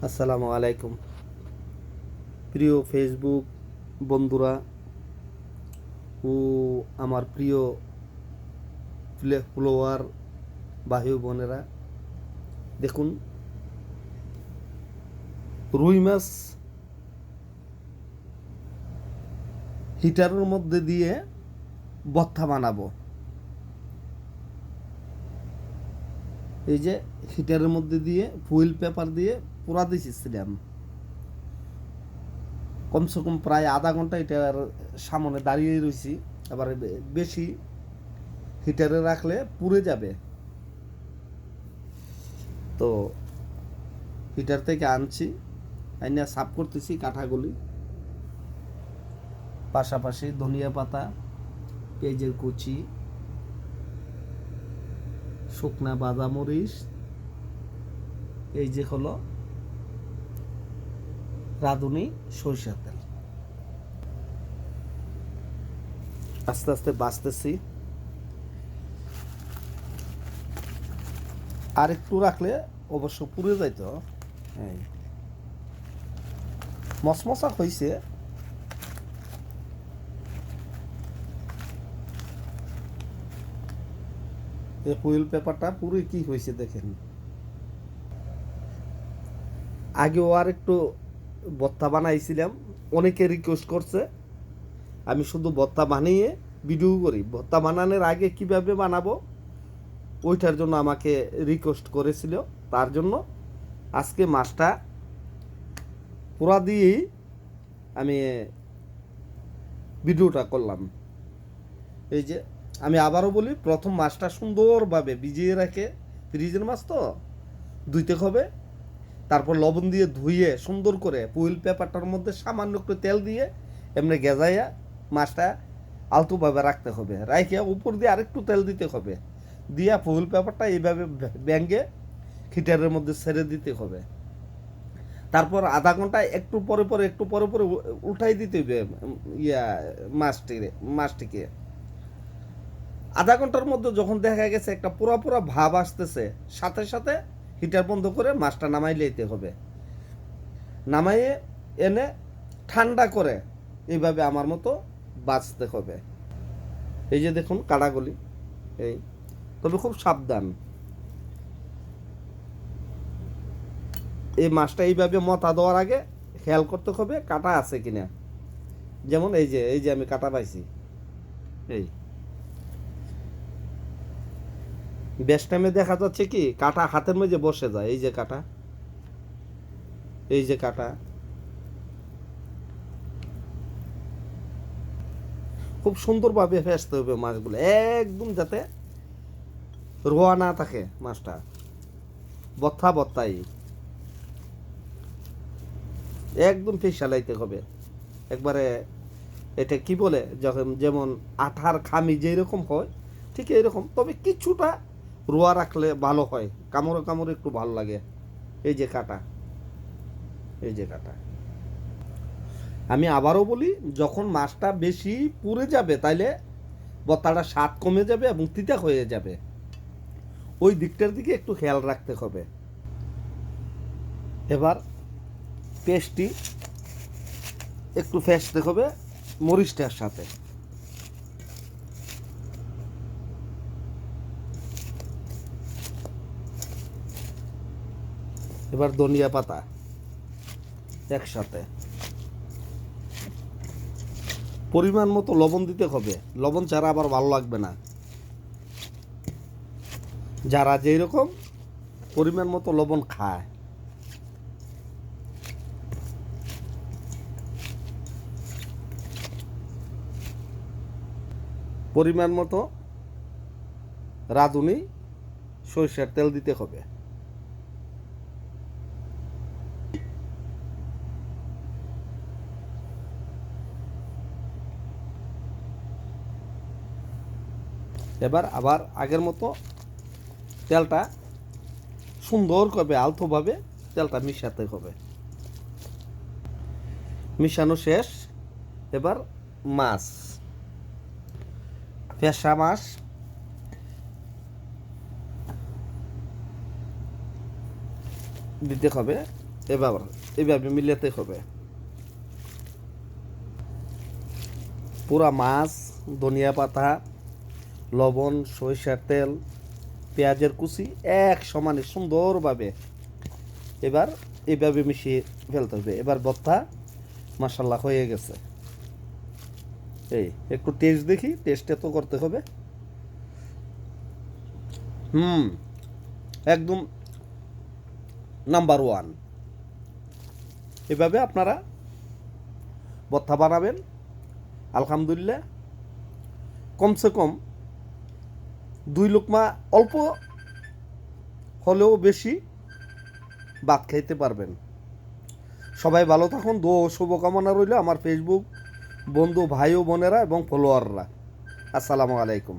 আসসালামু আলাইকুম প্রিয় ফেসবুক বন্ধুরা ও আমার প্রিয় ফলোয়ার ভাই বোনেরা, দেখুন রুই মাছ হিটারের মধ্যে দিয়ে ভর্তা বানাবো। এই যে হিটারের মধ্যে দিয়ে ফুয়েল পেপার দিয়ে পুরা দিয়েছিলাম, কমসে কম প্রায় আধা ঘন্টা এটার সামনে দাঁড়িয়ে রয়েছি। আবার বেশি হিটারে রাখলে পুড়ে যাবে, তো হিটার থেকে আনছি, আইনা সাফ করতেছি কাঠাগুলি। পাশাপাশি ধনিয়া পাতা, পেঁয়াজের কুচি, শুকনা বাদামরিচ, এই যে হলো রাঁধুনি সরিষার তেল। আস্তে আস্তে বাঁচতেছি, আর একটু রাখলে অবশ্য পুড়ে যাইত। এই মশমশা হয়েছে, এই ফুয়েল পেপারটা পুরো কি হয়েছে দেখেন। আগেও আর একটু ভর্তা বানাইছিলাম, অনেকে রিকোয়েস্ট করছে আমি শুধু ভর্তা বানিয়ে ভিডিও করি। ভর্তা বানানোর আগে কিভাবে বানাবো ওইটার জন্য আমাকে রিকোয়েস্ট করেছিল, তার জন্য আজকে মাছটা পুরা দিয়েই আমি ভিডিওটা করলাম। এই যে আমি আবারও বলি, প্রথম মাছটা সুন্দরভাবে ভিজিয়ে রেখে, ফ্রিজের মাছ তো ধুইতে হবে, তারপর লবণ দিয়ে ধুইয়ে সুন্দর করে ফুয়েল পেপারটার মধ্যে সামান্য একটু তেল দিয়ে এমনি গেজাইয়া মাছটা আলতোভাবে রাখতে হবে। রাইখে উপর দিয়ে আরেকটু তেল দিতে হবে, দিয়া ফুয়েল পেপারটা এইভাবে ব্যাঙ্গে হিটারের মধ্যে ছেড়ে দিতে হবে। তারপর আধা ঘন্টা একটু পরে পরে উল্টাই দিতে হবে মাছটিকে। আধা ঘন্টার মধ্যে যখন দেখা গেছে একটা পুরা ভাব আসতেছে, সাথে সাথে হিটার বন্ধ করে মাছটা নামাই লইতে হবে। নামাইয়ে এনে ঠান্ডা করে এইভাবে আমার মতো বাঁচতে হবে। এই যে দেখুন কাটাগুলি, এই তবে খুব সাবধান। এই মাছটা এইভাবে মতা দেওয়ার আগে খেয়াল করতে হবে কাটা আছে কিনা। যেমন এই যে আমি কাটা পাইছি, এই বেশ টাইমে দেখা যাচ্ছে কি কাটা হাতের মধ্যে বসে যায়। এই যে কাটা, এই যে কাটা, খুব সুন্দরভাবে ফেসতে হবে মাছগুলো, একদম যাতে রোয়া না থাকে মাছটা, বত্তাই একদম ফেসালাইতে হবে একবারে। এটা কি বলে, যখন যেমন আঠার খামি যেরকম হয় ঠিক এইরকম, তবে কিছুটা রোয়া রাখলে ভালো হয়, কামড়ে কামড়ে একটু ভালো লাগে। এই যে কাটা, এই যে কাটা। আমি আবারও বলি, যখন মাছটা বেশি পুড়ে যাবে তাইলে বত্তাটার স্বাদ কমে যাবে এবং তিতা হয়ে যাবে, ওই দিকটার দিকে একটু খেয়াল রাখতে হবে। এবার পেস্টটি একটু ফেসতে হবে মরিচটার সাথে। এবার ধনিয়া পাতা একসাথে, পরিমাণ মতো লবণ দিতে হবে, লবণ ছাড়া আবার ভালো লাগবে না। যারা যেই রকম পরিমাণ মতো লবণ খায়, পরিমাণ মতো রাঁধুনি সরিষার তেল দিতে হবে। এবার আবার আগের মতো তেলটা সুন্দর করে আলতোভাবে তেলটা মিশাতে হবে। মিশানো শেষ, এবার মাছ, ফেসা মাছ দিতে হবে এবার এভাবে মিলাতে হবে। পুরা মাছ, ধনিয়া পাতা, লবণ, সরিষার তেল, পেঁয়াজের কুচি এক সমানে সুন্দরভাবে এবার এভাবে মিশিয়ে ফেলতে হবে। এবার ভর্তা মাশাল্লাহ হয়ে গেছে। এই একটু টেস্ট দেখি, টেস্টে তো করতে হবে। একদম নাম্বার ওয়ান। এভাবে আপনারা ভর্তা বানাবেন, আলহামদুলিল্লাহ কমসে কম 2 লোকমা, অল্প হলেও বেশি ভাত খাইতে পারবেন। সবাই ভালো থাকুন, শুভকামনা রইল আমার ফেসবুক বন্ধু ভাই ও বোনেরা এবং ফলোয়াররা। আসসালামু আলাইকুম।